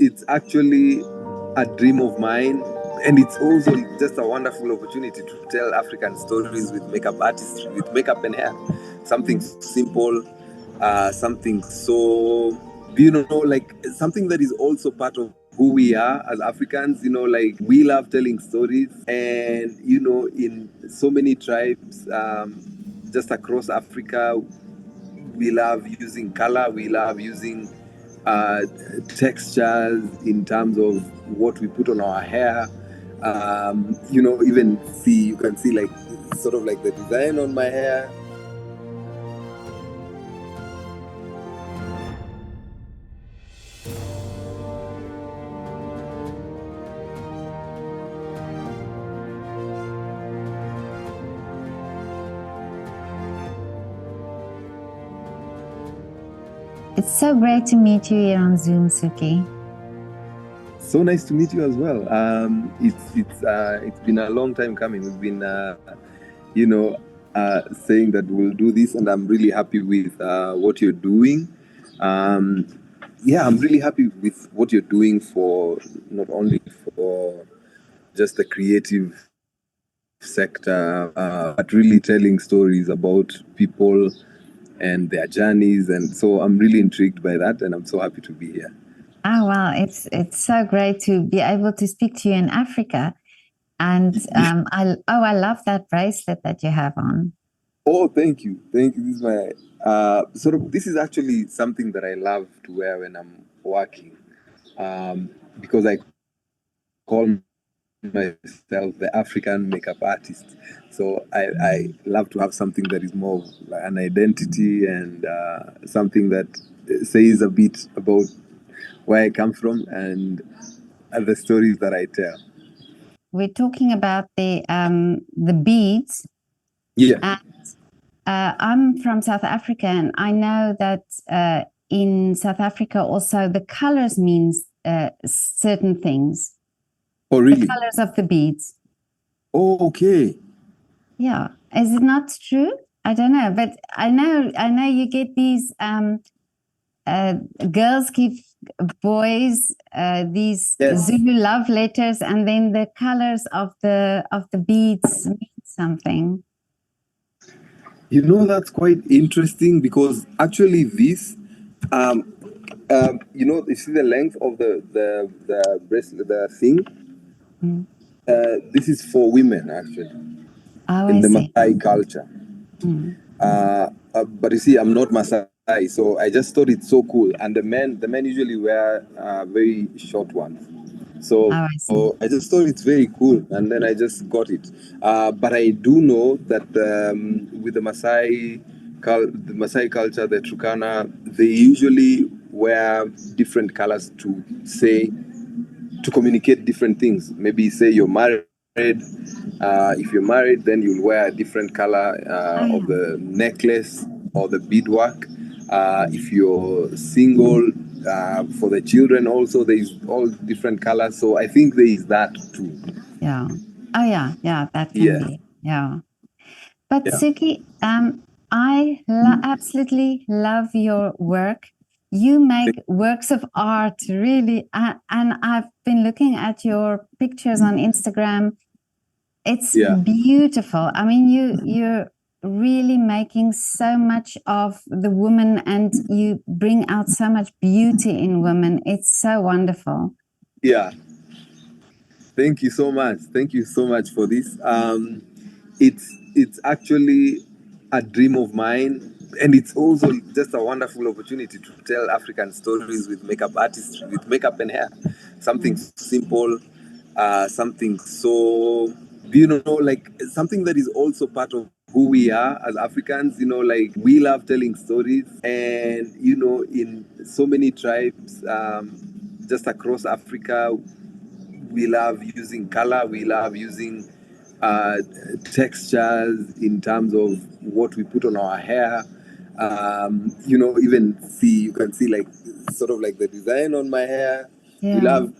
it's actually a dream of mine, and it's also just a wonderful opportunity to tell African stories with makeup artistry, with makeup and hair. Something simple, something so, like something that is also part of who we are as Africans. Like we love telling stories, and in so many tribes, just across Africa, we love using color, we love using uh, textures in terms of what we put on our hair. Even you can see like sort of like the design on my hair. It's so great to meet you here on Zoom, Suki. So nice to meet you as well. It's been a long time coming. We've been saying that we'll do this, and I'm really happy with what you're doing. I'm really happy with what you're doing for not only for just the creative sector, but really telling stories about people and their journeys. And so I'm really intrigued by that, and I'm so happy to be here. Oh, wow. It's so great to be able to speak to you in Africa. And I love that bracelet that you have on. Oh, thank you. This is my this is actually something that I love to wear when I'm working, because I call myself the African makeup artist. So I love to have something that is more like an identity, and something that says a bit about where I come from and the stories that I tell. We're talking about the beads. Yeah. And I'm from South Africa, and I know that in South Africa also the colors means certain things. Oh, really? The colors of the beads. Oh, okay. Yeah. Is it not true? I don't know, but I know you get these girls give boys these Zulu love letters, and then the colors of the beads mean something. That's quite interesting, because actually this, you see the length of the bracelet, the thing. This is for women, actually. Oh, in I the see. Maasai culture. But you see, I'm not Maasai, so I just thought it's so cool. And the men usually wear very short ones. So I just thought it's very cool, and then I just got it. But I do know that with the Maasai culture, the Turkana, they usually wear different colors to communicate different things. Maybe say you're married. If you're married, then you'll wear a different color of the necklace or the beadwork. If you're single, for the children also, there's all different colors. So I think there is that too. Yeah. Oh, yeah. That can be. Yeah. But Suki, I absolutely love your work. You make works of art, really. And I've been looking at your pictures on Instagram. It's beautiful. I mean, you're really making so much of the woman, and you bring out so much beauty in women. It's so wonderful. Yeah. Thank you so much. Thank you so much for this. It's actually a dream of mine, and it's also just a wonderful opportunity to tell African stories with makeup artistry, with makeup and hair. Something simple, something so, like something that is also part of who we are as Africans. Like we love telling stories, and in so many tribes, just across Africa, we love using color, we love using textures in terms of what we put on our hair. Even you can see like sort of like the design on my hair. We love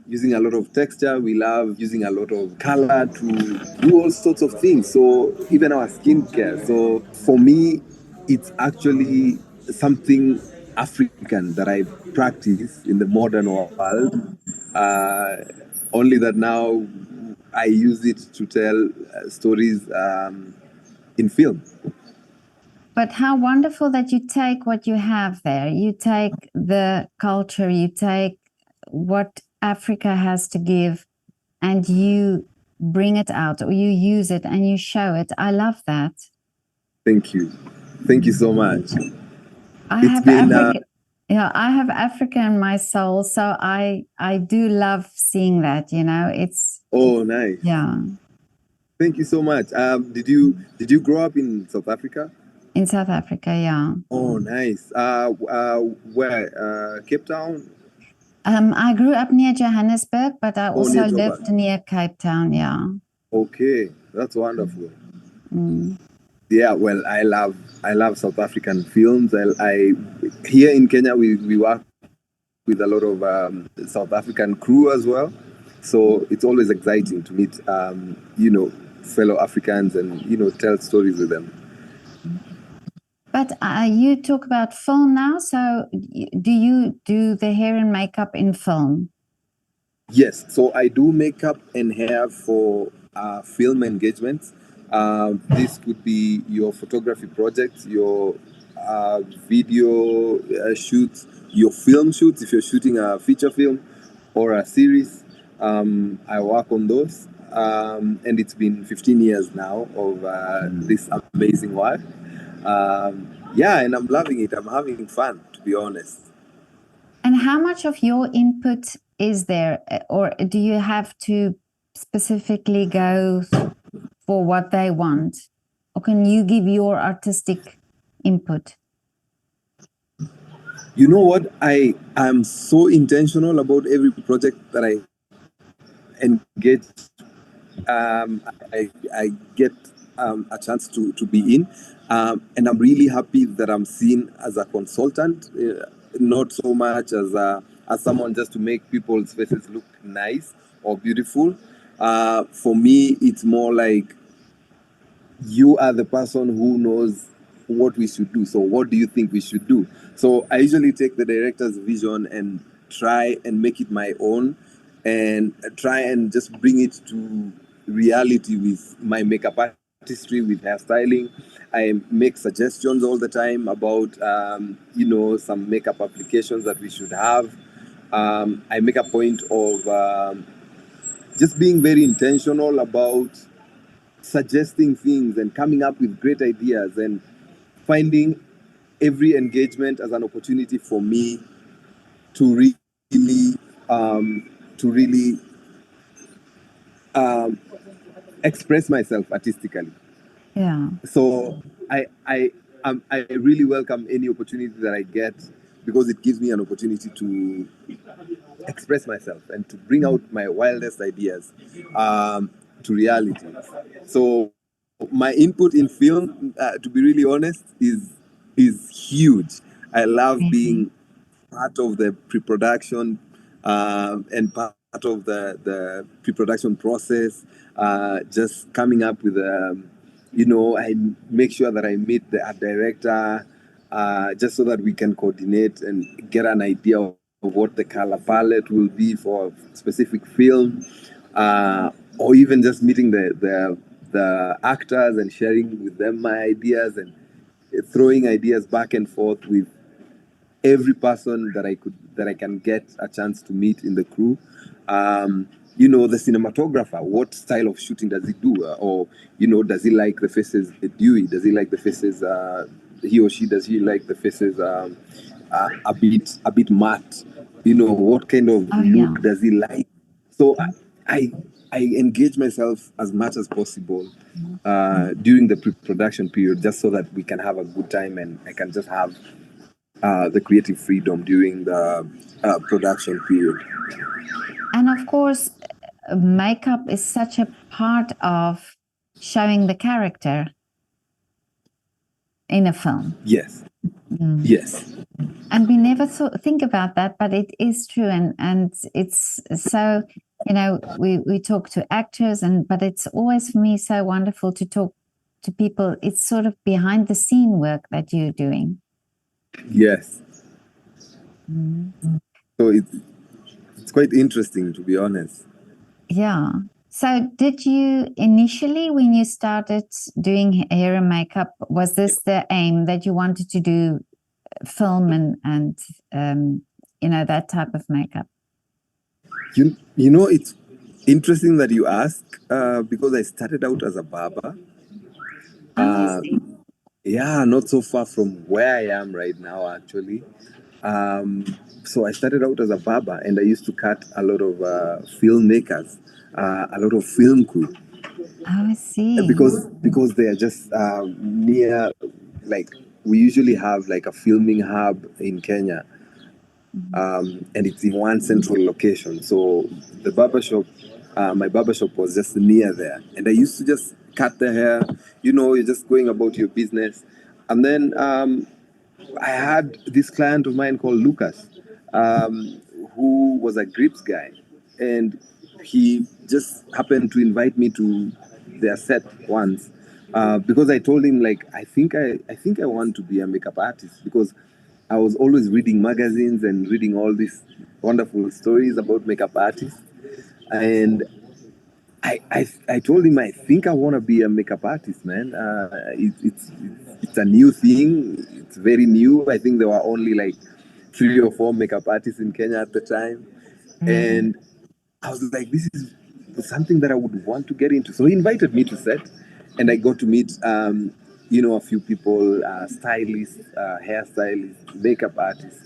using a lot of texture. We love using a lot of color to do all sorts of things. So even our skincare. So for me, it's actually something African that I practice in the modern world. Only that now I use it to tell stories in film. But how wonderful that you take what you have there. You take the culture, you take what Africa has to give, and you bring it out, or you use it and you show it. I love that. Thank you. Thank you so much. I have Africa. Yeah, I have Africa in my soul, so I do love seeing that. It's nice. Yeah. Thank you so much. Did you grow up in South Africa? In South Africa, yeah. Oh, nice. Where? Cape Town? I grew up near Johannesburg, but I also lived near Cape Town. Yeah. Okay, that's wonderful. Mm. Yeah, well, I love South African films. I here in Kenya we work with a lot of South African crew as well, so it's always exciting to meet fellow Africans and tell stories with them. But you talk about film now, so do you do the hair and makeup in film? Yes, so I do makeup and hair for film engagements. This could be your photography projects, your video shoots, your film shoots if you're shooting a feature film or a series. I work on those. And it's been 15 years now of this amazing work. Yeah, and I'm loving it. I'm having fun, to be honest. And how much of your input is there, or do you have to specifically go for what they want, or can you give your artistic input? You know what? I am so intentional about every project that I engage. I get a chance to be in, and I'm really happy that I'm seen as a consultant, not so much as someone just to make people's faces look nice or beautiful. For me, it's more like you are the person who knows what we should do. So what do you think we should do? So I usually take the director's vision and try and make it my own and try and just bring it to reality with my makeup artistry, with hairstyling. I make suggestions all the time about some makeup applications that we should have. I make a point of just being very intentional about suggesting things and coming up with great ideas and finding every engagement as an opportunity for me to really express myself artistically. Yeah. So I really welcome any opportunity that I get because it gives me an opportunity to express myself and to bring out my wildest ideas to reality. So my input in film, to be really honest, is huge. I love being part of the pre-production and part of the pre-production process. Just coming up with I make sure that I meet the art director just so that we can coordinate and get an idea of what the color palette will be for a specific film, or even just meeting the actors and sharing with them my ideas and throwing ideas back and forth with every person that I can get a chance to meet in the crew. The cinematographer, what style of shooting does he do? Or does he like the faces dewy? Does he like the faces he or she does he like the faces a bit matte? What kind of look does he like? So I engage myself as much as possible during the pre-production period, just so that we can have a good time and I can just have the creative freedom during the production period. And of course, makeup is such a part of showing the character in a film. Yes. Yes. And we never think about that, but it is true. And it's so, we talk to actors, but it's always for me so wonderful to talk to people. It's sort of behind the scene work that you're doing. Yes. So it's quite interesting, to be honest. Yeah. So did you initially, when you started doing hair and makeup, was this the aim that you wanted to do film and that type of makeup? You know, it's interesting that you ask, because I started out as a barber. I see. Yeah, not so far from where I am right now, actually. So I started out as a barber, and I used to cut a lot of filmmakers, a lot of film crew, Oh, I see. because they are just near. Like, we usually have like a filming hub in Kenya, and it's in one central location. So the barbershop, my barbershop was just near there, and I used to just cut the hair. You know, you're just going about your business, and then I had this client of mine called Lucas, who was a grips guy, and he just happened to invite me to their set once, because I told him, like, I think I want to be a makeup artist, because I was always reading magazines and reading all these wonderful stories about makeup artists, and I told him, I think I want to be a makeup artist, man. It's a new thing. It's very new. I think there were only like 3 or 4 makeup artists in Kenya at the time, and I was like, this is something that I would want to get into. So he invited me to set, and I got to meet, a few people, stylists, hairstylists, makeup artists,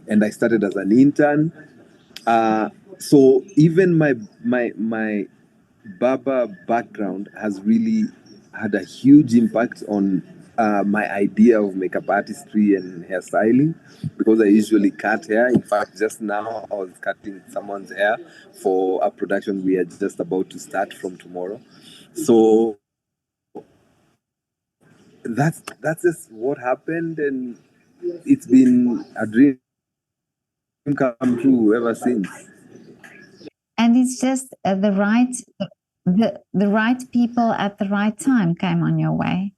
and I started as an intern. So even my barber background has really had a huge impact on my idea of makeup artistry and hairstyling, because I usually cut hair. In fact, just now I was cutting someone's hair for a production we are just about to start from tomorrow. So that's just what happened, and it's been a dream come true ever since. And it's just the right people at the right time came on your way.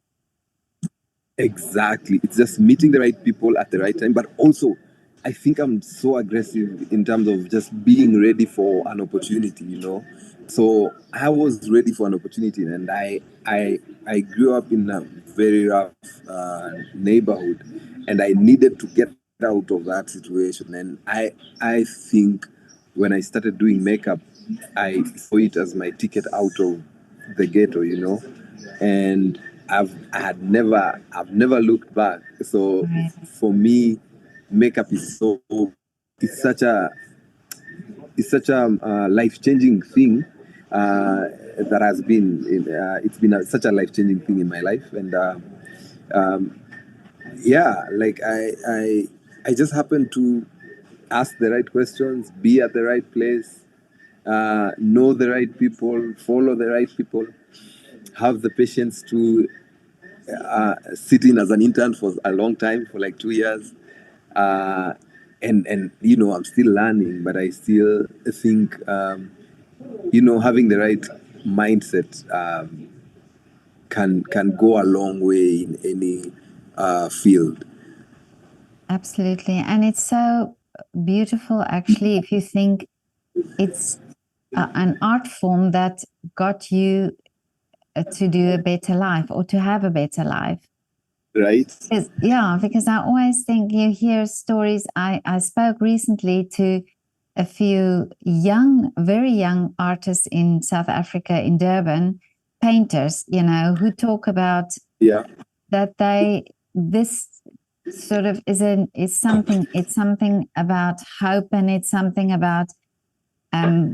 Exactly. It's just meeting the right people at the right time. But also, I think I'm so aggressive in terms of just being ready for an opportunity, you know. So I was ready for an opportunity, and I grew up in a very rough neighborhood, and I needed to get out of that situation. And I think when I started doing makeup, I saw it as my ticket out of the ghetto, you know, and I've never looked back. So for me, makeup is it's such a it's such a life changing thing, that has been it's been such a life changing thing in my life, and yeah, like I just happen to ask the right questions, be at the right place, know the right people, follow the right people, have the patience to sit in as an intern for a long time, for like 2 years, and I'm still learning, but I still think having the right mindset can go a long way in any field. Absolutely. And it's so beautiful, actually, if you think it's an art form that got you to do a better life or to have a better life. Right? Because I always think you hear stories. I spoke recently to a few very young artists in South Africa, in Durban, painters, who talk about that this sort of it's something about hope, and it's something about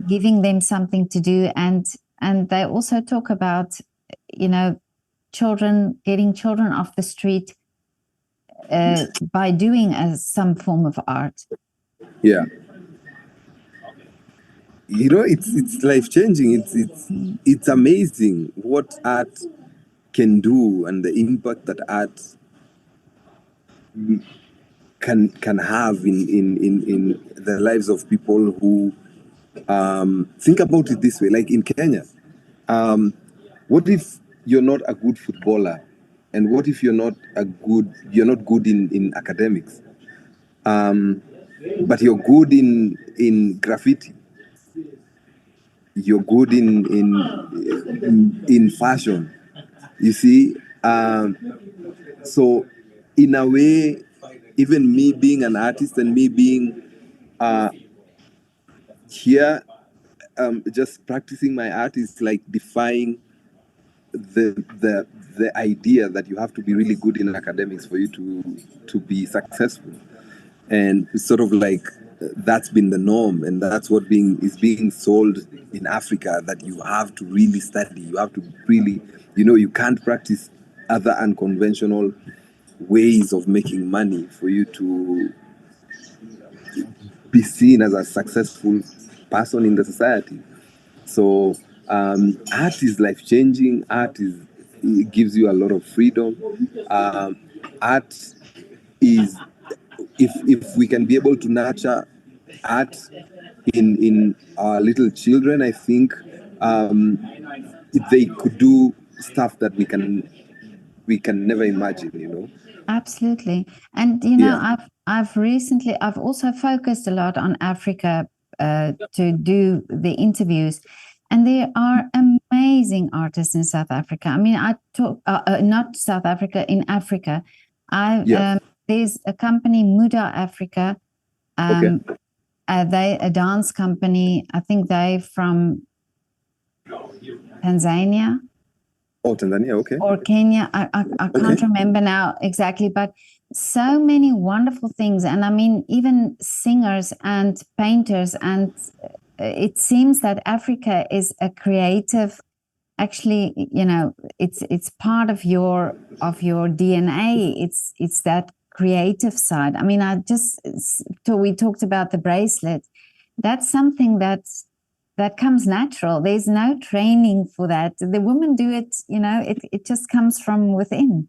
giving them something to do, and they also talk about getting children off the street by doing some form of art. Yeah, it's life changing. It's amazing what art can do, and the impact that art can have in the lives of people who think about it this way. Like in Kenya, what if you're not a good footballer, and what if you're not good in academics? but you're good in graffiti, you're good in fashion, you see. So in a way, even me being an artist and me being here, just practicing my art is like defying the idea that you have to be really good in academics for you to be successful. And it's sort of like that's been the norm, and that's what is being sold in Africa, that you have to really study, you have to really, you can't practice other unconventional ways of making money for you to be seen as a successful person in the society. So art is life changing. It gives you a lot of freedom. Art is, if we can be able to nurture art in our little children, I think they could do stuff that we can never imagine. Absolutely. And Yeah. I've also focused a lot on Africa to do the interviews, and there are amazing artists in South Africa. I mean, I talk not South Africa, in Africa. I Yeah. There's a company, Muda Africa. Okay. They a dance company. I think they from Tanzania. Oh, Tanzania. Okay. Or Kenya. I can't remember now exactly, but so many wonderful things. And I mean, even singers and painters. And it seems that Africa is a creative. Actually, it's part of your DNA. It's that creative side. I mean, we talked about the bracelet. That's something that comes natural. There's no training for that. The women do it, it just comes from within.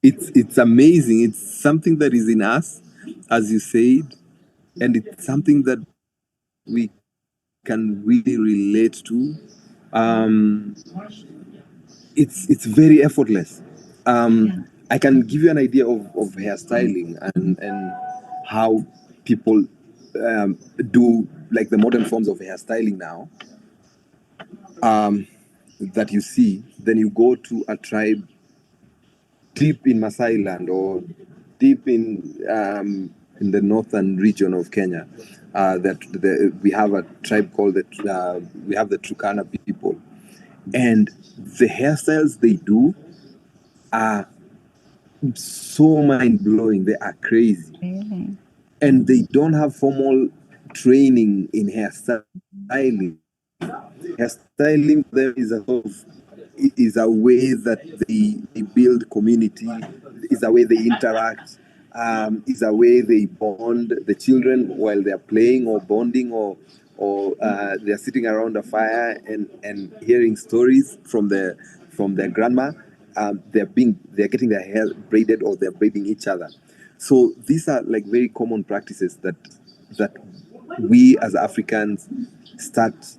It's amazing. It's something that is in us, as you said, and it's something that we can really relate to. It's very effortless. I can give you an idea of hairstyling and how people do, like, the modern forms of hairstyling now, that you see. Then you go to a tribe deep in Masai land, or deep in the northern region of Kenya. We have a tribe called we have the Turkana people, and the hairstyles they do are so mind blowing. They are crazy. Really? And they don't have formal training in hairstyling. Hairstyling for them is a way that they build community, is a way they interact, is a way they bond the children while they're playing or bonding, or they're sitting around a fire and hearing stories from their grandma. They're getting their hair braided, or they're braiding each other. So these are like very common practices that we as Africans start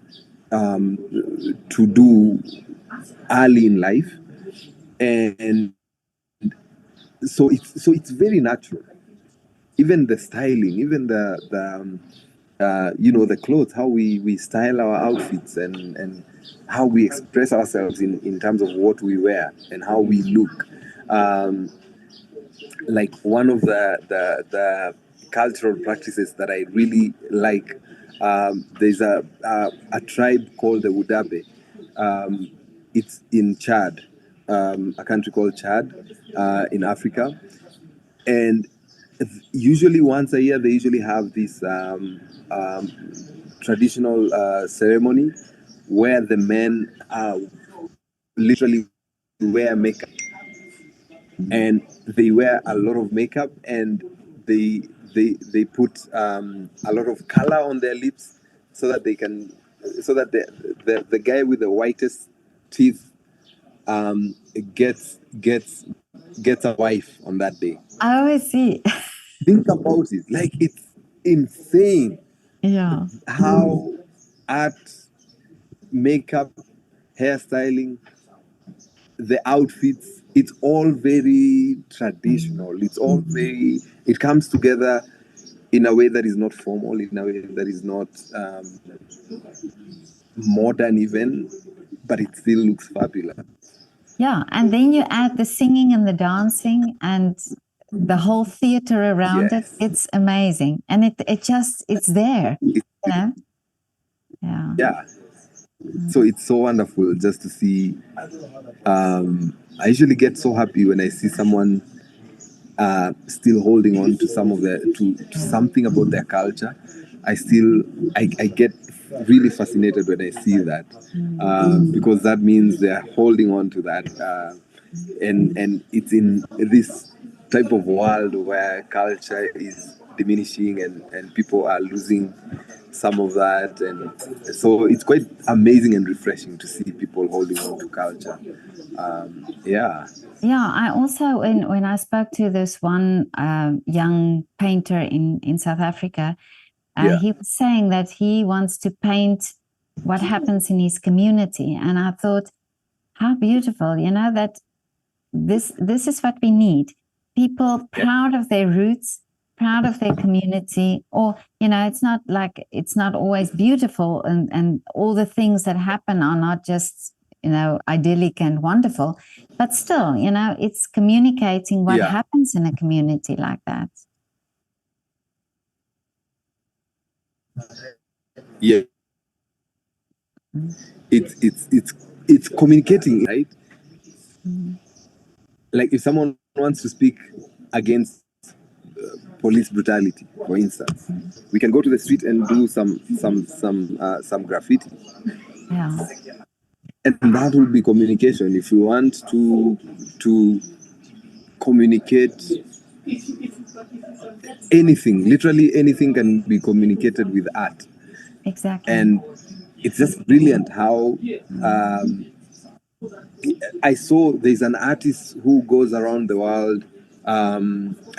to do early in life, and so it's very natural. Even the styling, even the clothes, how we style our outfits, and how we express ourselves in terms of what we wear and how we look. Like, one of the cultural practices that I really like, there's a tribe called the Wudabe. It's in Chad, a country called Chad, in Africa. And usually once a year, they usually have this traditional ceremony where the men literally wear makeup, and they wear a lot of makeup, and they put a lot of color on their lips, so that the guy with the whitest teeth gets a wife on that day. Oh, I see. Think about it. Like, it's insane. Yeah. How art, makeup, hairstyling, the outfits, it's all very traditional. It comes together in a way that is not formal, in a way that is not modern even, but it still looks fabulous. Yeah, and then you add the singing and the dancing and the whole theater around it. It's amazing, and it's there. Yeah. So it's so wonderful just to see. I usually get so happy when I see someone still holding on to some of to something about their culture. I get really fascinated when I see that, because that means they are holding on to that, and it's in this type of world where culture is diminishing and people are losing some of that, and so it's quite amazing and refreshing to see people holding on to culture. Yeah. I also, when I spoke to this one young painter in South Africa, he was saying that he wants to paint what happens in his community, and I thought, how beautiful, that this is what we need. People proud of their roots, proud of their community, or it's not always beautiful, and all the things that happen are not just idyllic and wonderful, but still, it's communicating what happens in a community like that. Yeah. It's communicating, right? Like if someone wants to speak against police brutality, for instance, we can go to the street and do some graffiti. Yeah. And that will be communication. If you want to communicate anything, literally anything can be communicated with art. Exactly. And it's just brilliant how I saw there's an artist who goes around the world. I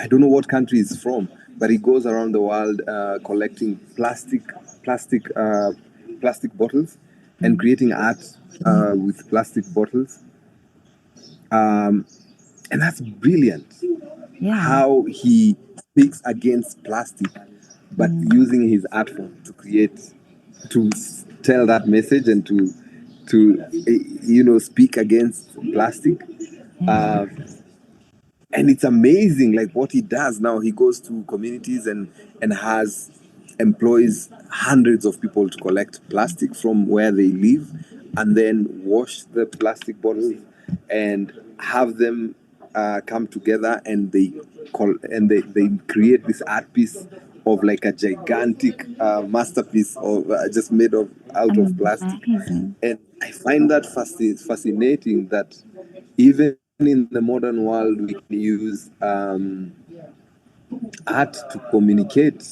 don't know what country he's from, but he goes around the world collecting plastic bottles and creating art with plastic bottles. And that's brilliant. How he speaks against plastic, but using his art form to tell that message and to speak against plastic. And it's amazing, like what he does now. He goes to communities and employs hundreds of people to collect plastic from where they live, and then wash the plastic bottles and have them come together, and they create this art piece of like a gigantic masterpiece of just made out of plastic. And I find that fascinating that even in the modern world we can use art to communicate.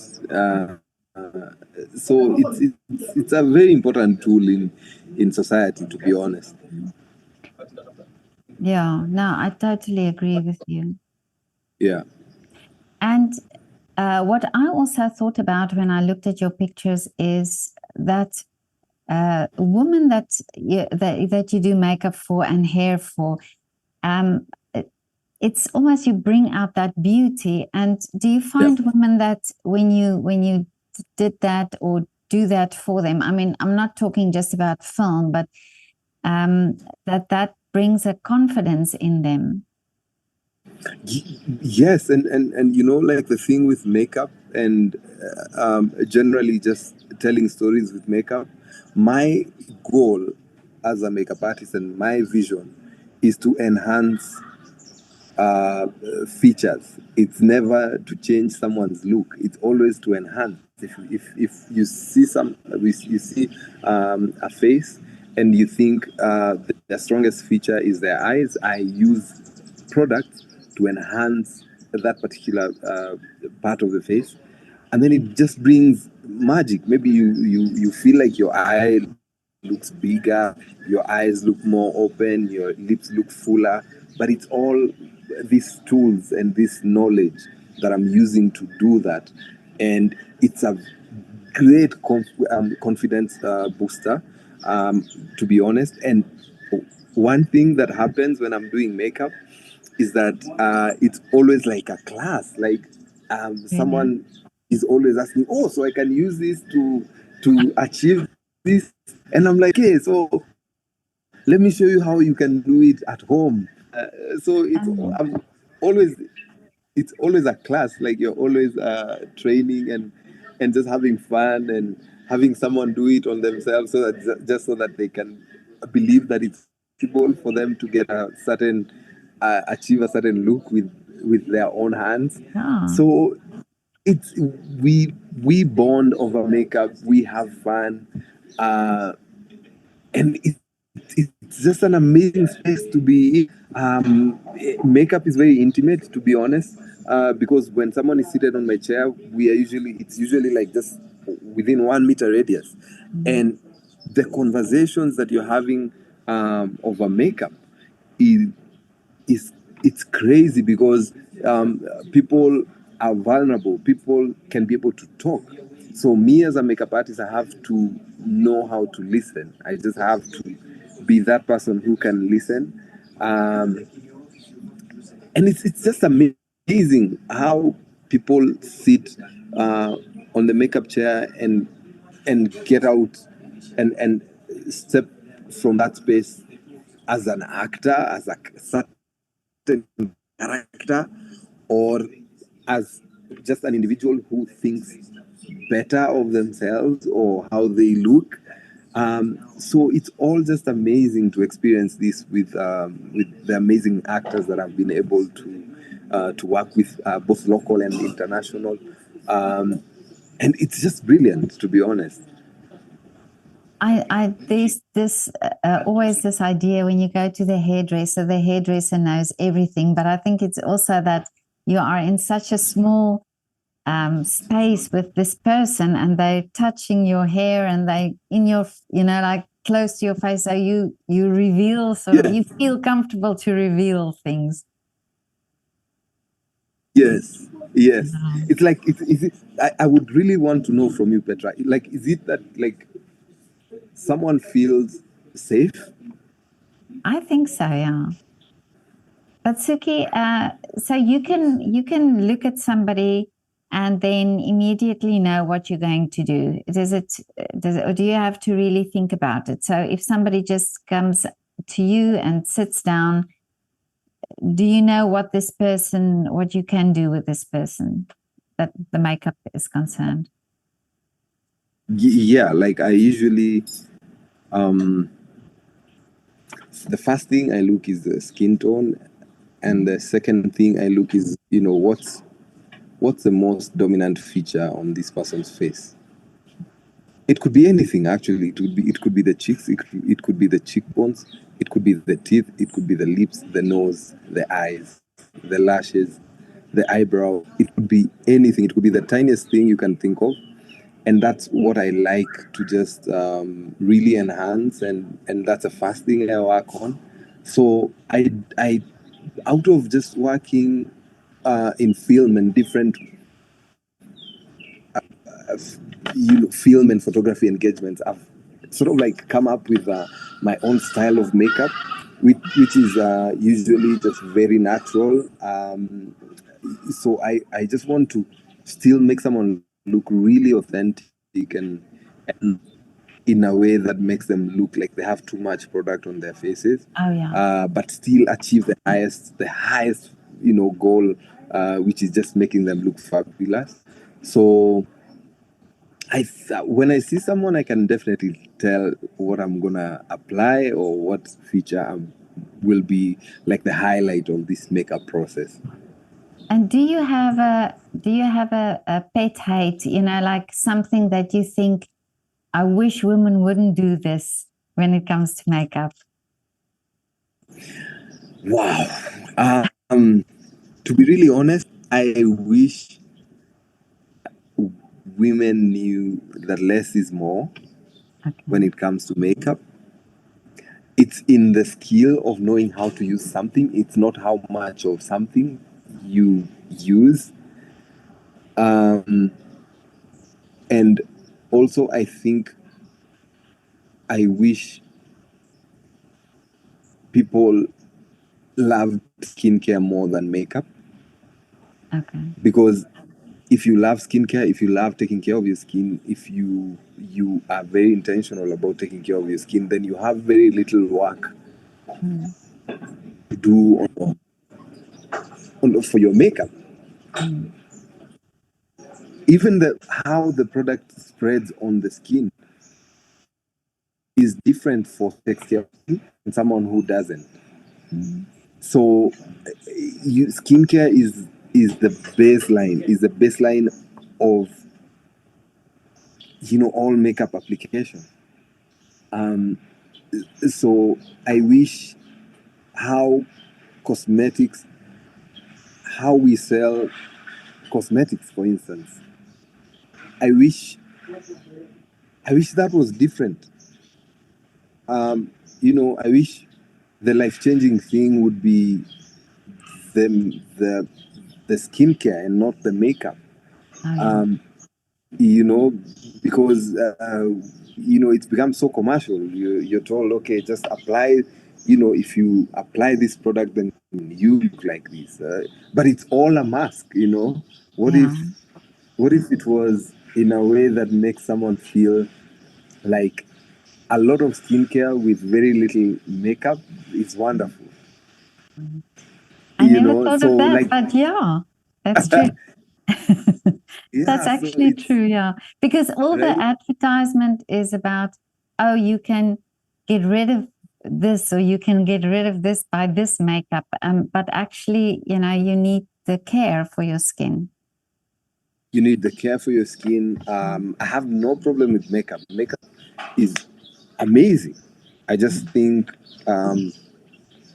So it's a very important tool in society, to be honest. Yeah, no, I totally agree with you. Yeah. And what I also thought about when I looked at your pictures is that woman that you do makeup for and hair for, it's almost you bring out that beauty. And do you find women that when you did that or do that for them, I mean, I'm not talking just about film, but that brings a confidence in them? Yes, and like the thing with makeup and generally just telling stories with makeup, my goal as a makeup artist and my vision is to enhance features. It's never to change someone's look. It's always to enhance. If you see a face and you think the strongest feature is their eyes, I use products to enhance that particular part of the face, and then it just brings magic. Maybe you feel like your eye looks bigger, your eyes look more open, your lips look fuller, but it's all these tools and this knowledge that I'm using to do that. And it's a great confidence booster, to be honest. And one thing that happens when I'm doing makeup is that it's always like a class. Like someone he's always asking, oh, so I can use this to achieve this. And I'm like, okay, so let me show you how you can do it at home. So I'm always it's always a class. Like you're always training and just having fun and having someone do it on themselves, so that just so that they can believe that it's possible for them to get a certain achieve a certain look with their own hands. So it's we bond over makeup. We have fun, and it's just an amazing space to be in. Makeup is very intimate, to be honest, because when someone is seated on my chair, it's usually like just within 1 meter radius, and the conversations that you're having over makeup is it's crazy because people are vulnerable. People can be able to talk. So me as a makeup artist, I have to know how to listen. I just have to be that person who can listen. And it's just amazing how people sit on the makeup chair and get out and step from that space as an actor, as a certain character, or as just an individual who thinks better of themselves or how they look. So it's all just amazing to experience this with the amazing actors that I've been able to work with, both local and international, and it's just brilliant, to be honest. There's this always this idea when you go to the hairdresser knows everything. But I think it's also that you are in such a small space with this person, and they're touching your hair, and they in your like close to your face, so you reveal you feel comfortable to reveal things. Yes. It's like I would really want to know from you, Petra. Like, is it that like someone feels safe? I think so, yeah. But Suki, so you can look at somebody and then immediately know what you're going to do. Or do you have to really think about it? So if somebody just comes to you and sits down, do you know what you can do with this person, that the makeup is concerned? Yeah, like I usually the first thing I look is the skin tone, and the second thing I look is what's the most dominant feature on this person's face. It could be anything, actually. It could be the cheeks, it could be the cheekbones, it could be the teeth, it could be the lips, the nose, the eyes, the lashes, the eyebrow. It could be anything. It could be the tiniest thing you can think of, and that's what I like to just really enhance, and that's the first thing I work on. So I out of just working in film and different film and photography engagements, I've sort of like come up with my own style of makeup, which is usually just very natural. So I just want to still make someone look really authentic, and in a way that makes them look like they have too much product on their faces. Oh yeah. But still achieve the highest goal, which is just making them look fabulous. So when I see someone, I can definitely tell what I'm gonna apply or what feature will be like the highlight of this makeup process. And do you have a pet hate? Like something that you think, I wish women wouldn't do this when it comes to makeup. Wow. To be really honest, I wish women knew that less is more. Okay. When it comes to makeup. It's in the skill of knowing how to use something. It's not how much of something you use. And also, I think I wish people love skincare more than makeup. Okay. Because if you love skincare, if you love taking care of your skin, if you are very intentional about taking care of your skin, then you have very little work to do for your makeup. Even how the product spreads on the skin is different for texture and someone who doesn't. So skincare is the baseline of all makeup application. So I wish how we sell cosmetics, for instance, I wish that was different. I wish the life-changing thing would be the skincare and not the makeup. Because it's become so commercial. You're told, okay, just apply. If you apply this product, then you look like this. But it's all a mask. What if it was in a way that makes someone feel like a lot of skincare with very little makeup is wonderful. I never thought of that, but yeah, that's true. That's actually true, yeah. Because all the advertisement is about, oh, you can get rid of this or you can get rid of this by this makeup. But actually, you need the care for your skin. You need the care for your skin. I have no problem with makeup. Makeup is amazing. I just think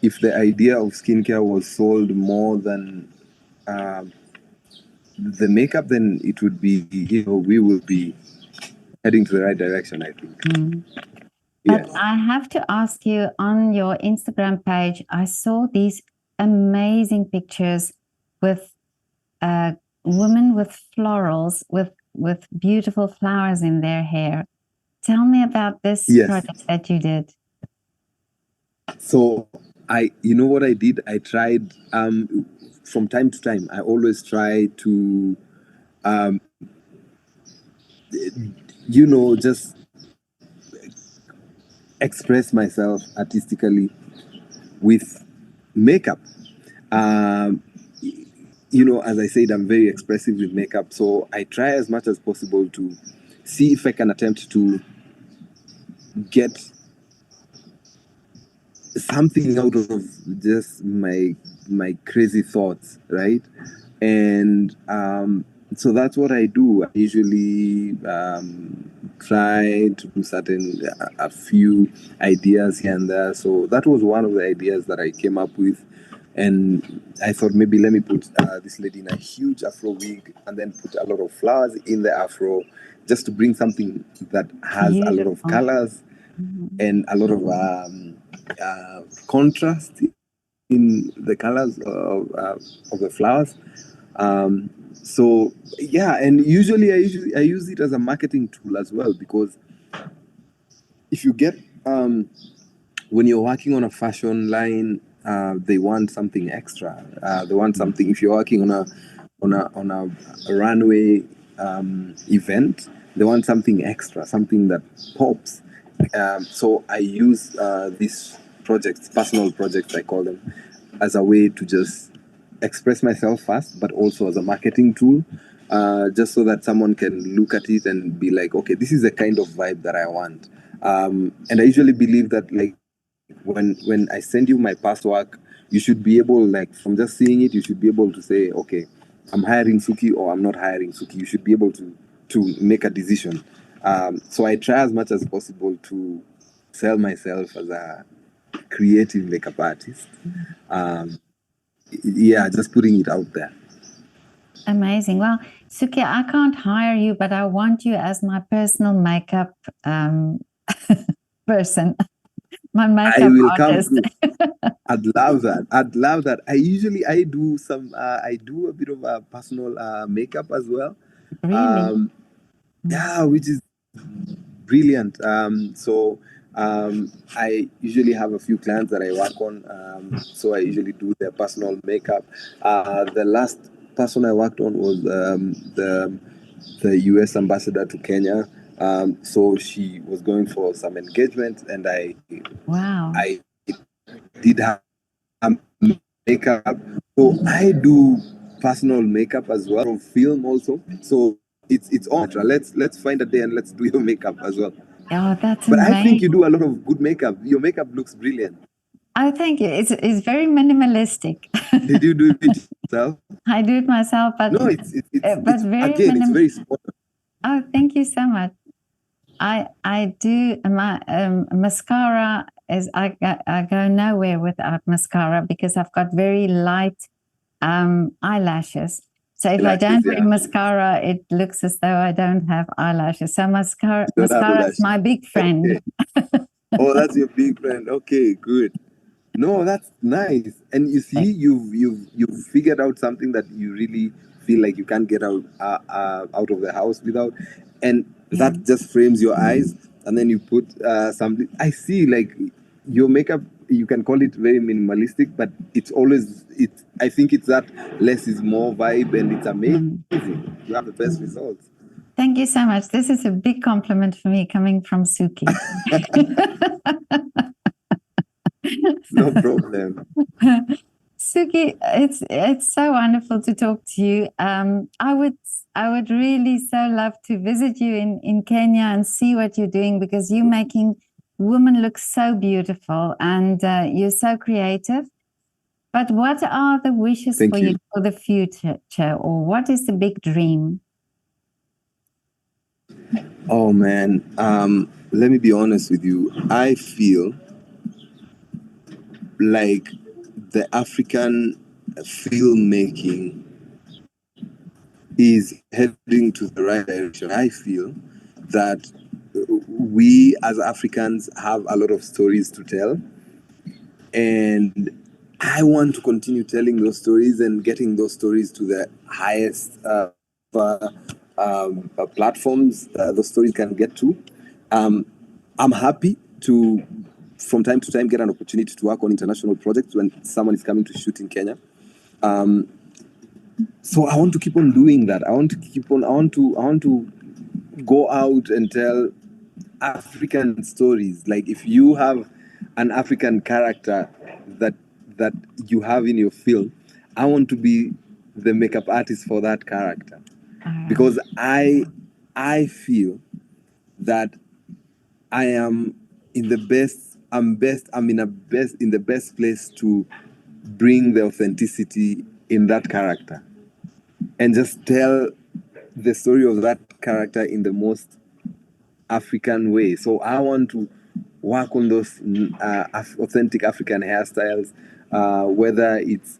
if the idea of skincare was sold more than the makeup, then it would be, we would be heading to the right direction, I think. But I have to ask you, on your Instagram page, I saw these amazing pictures with women with florals, with beautiful flowers in their hair. Tell me about this project that you did. So what I did? I tried from time to time. I always try to, just express myself artistically with makeup. As I said, I'm very expressive with makeup, so I try as much as possible to see if I can attempt to get something out of just my crazy thoughts, right? And so that's what I do. I usually try to do a few ideas here and there. So that was one of the ideas that I came up with. And I thought, maybe let me put this lady in a huge afro wig and then put a lot of flowers in the afro, just to bring something that has a lot of colors and a lot of contrast in the colors of the flowers. So yeah, and usually I use it as a marketing tool as well, because if you get when you're working on a fashion line, they want something extra. They want something. If you're working on a runway event, they want something extra, something that pops. So I use these projects, personal projects, I call them, as a way to just express myself first, but also as a marketing tool, just so that someone can look at it and be like, okay, this is the kind of vibe that I want. And I usually believe that, like, when I send you my past work, you should be able, like, from just seeing it, you should be able to say, okay, I'm hiring Suki or I'm not hiring Suki. You should be able to make a decision. So I try as much as possible to sell myself as a creative makeup artist. Yeah, just putting it out there. Amazing. Well, Suki, I can't hire you, but I want you as my personal makeup person, my makeup artist. I'd love that. I do a bit of a personal makeup as well. Really? Yeah, which is brilliant. So I usually have a few clients that I work on. So I usually do their personal makeup. The last person I worked on was the US ambassador to Kenya. So she was going for some engagement, and I did her makeup. So I do personal makeup as well from film also. So it's on. Let's find a day and let's do your makeup as well. Oh, that's but amazing. I think you do a lot of good makeup. Your makeup looks brilliant. Oh, thank you. It's very minimalistic. Did you do it yourself? I do it myself, but no, it's very again, it's very small. Oh, thank you so much. I do my mascara is I go nowhere without mascara because I've got very light eyelashes. So if I don't wear mascara, it looks as though I don't have eyelashes. So mascara is my big friend. Okay. Oh, that's your big friend. Okay, good. No, that's nice. And you see, you've figured out something that you really feel like you can't get out of the house without, and that just frames your eyes. And then you put something. I see, like your makeup. You can call it very minimalistic, but it's always I think it's that less is more vibe, and it's amazing. You have the best results. Thank you so much. This is a big compliment for me coming from Suki. No problem. Suki, it's so wonderful to talk to you. I would really so love to visit you in Kenya and see what you're doing, because you're making women look so beautiful, and you're so creative. But what are the wishes for you for the future, or what is the big dream? Oh man, let me be honest with you. I feel like the African filmmaking is heading to the right direction. I feel that we as Africans have a lot of stories to tell, and I want to continue telling those stories and getting those stories to the highest platforms those stories can get to. I'm happy to, from time to time, get an opportunity to work on international projects when someone is coming to shoot in Kenya. So I want to keep on doing that. I want to go out and tell African stories. Like if you have an African character that you have in your film, I want to be the makeup artist for that character, because I feel that I am in the best. I'm in the best place to bring the authenticity in that character and just tell the story of that character in the most African way. So I want to work on those authentic African hairstyles, whether it's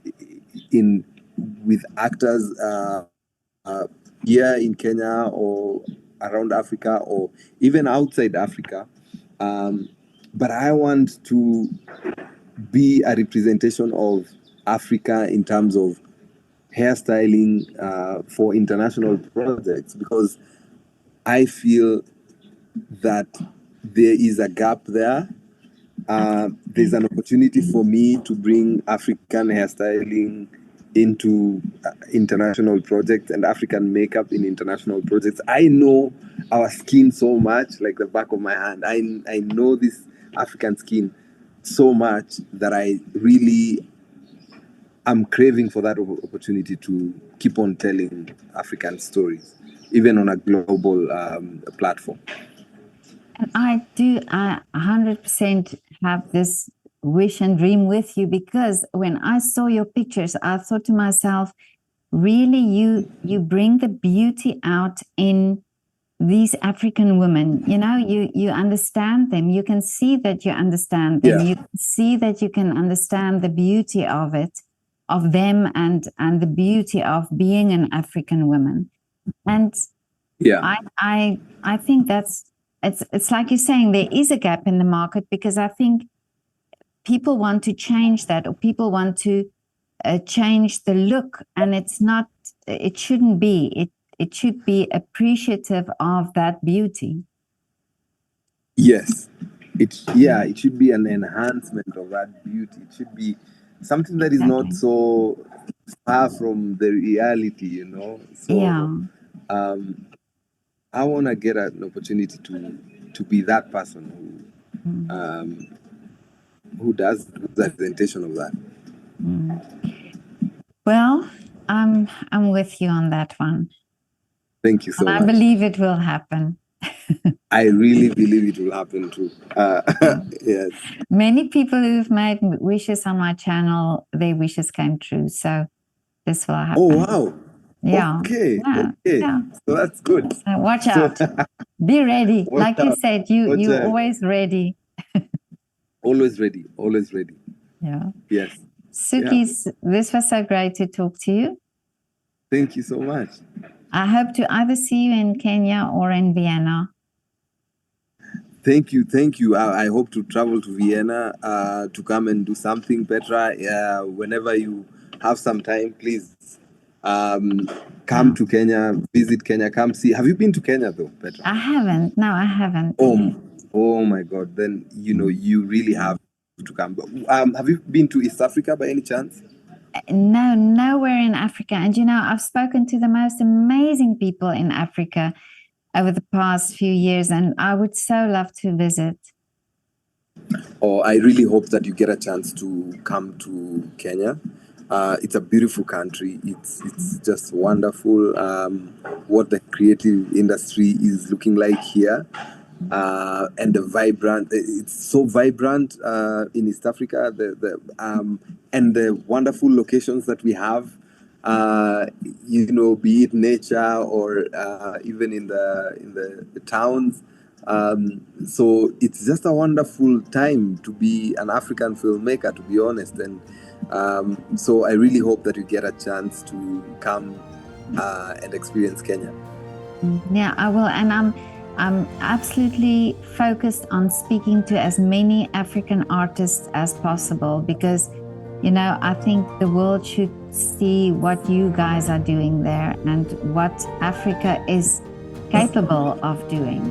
with actors here in Kenya or around Africa or even outside Africa. But I want to be a representation of Africa in terms of hairstyling for international projects, because I feel that there is a gap there. There's an opportunity for me to bring African hairstyling into international projects and African makeup in international projects. I know our skin so much, like the back of my hand. I know this African skin so much that I really am craving for that opportunity to keep on telling African stories, even on a global platform. And I 100% have this wish and dream with you, because when I saw your pictures, I thought to myself, really, you bring the beauty out in these African women. You know, you understand them. You can see that you understand them. You see that you can understand the beauty of it, of them, and the beauty of being an African woman. And I think that's it's like you're saying, there is a gap in the market, because I think people want to change that, or people want to change the look, and it shouldn't be. It should be appreciative of that beauty. Yes, it should be an enhancement of that beauty. It should be something that is not so far from the reality, you know. So I want to get an opportunity to be that person who does the presentation of that. Well, I'm with you on that one. Thank you so much. I believe it will happen. I really believe it will happen too. Yes. Many people who've made wishes on my channel, their wishes came true. So this will happen. Oh, wow. Yeah. Okay. Yeah. Okay. Yeah. So that's good. So watch out. Be ready. Like you said, you're always ready. Always ready. Always ready. Yeah. Yes. Suki, this was so great to talk to you. Thank you so much. I hope to either see you in Kenya or in Vienna. Thank you. Thank you. I hope to travel to Vienna to come and do something, Petra. Whenever you have some time, please come to Kenya, visit Kenya, come see. Have you been to Kenya though, Petra? I haven't. No, I haven't. Oh my God. Then, you know, you really have to come. Have you been to East Africa by any chance? No, nowhere in Africa. And you know, I've spoken to the most amazing people in Africa over the past few years, and I would so love to visit. Oh, I really hope that you get a chance to come to Kenya. It's a beautiful country. It's just wonderful what the creative industry is looking like here. And the vibrant, it's so vibrant in East Africa. And the wonderful locations that we have, you know, be it nature or even in the towns. So it's just a wonderful time to be an African filmmaker, to be honest. And so I really hope that you get a chance to come and experience Kenya. Yeah, I will. And I'm absolutely focused on speaking to as many African artists as possible because, you know, I think the world should see what you guys are doing there and what Africa is capable of doing.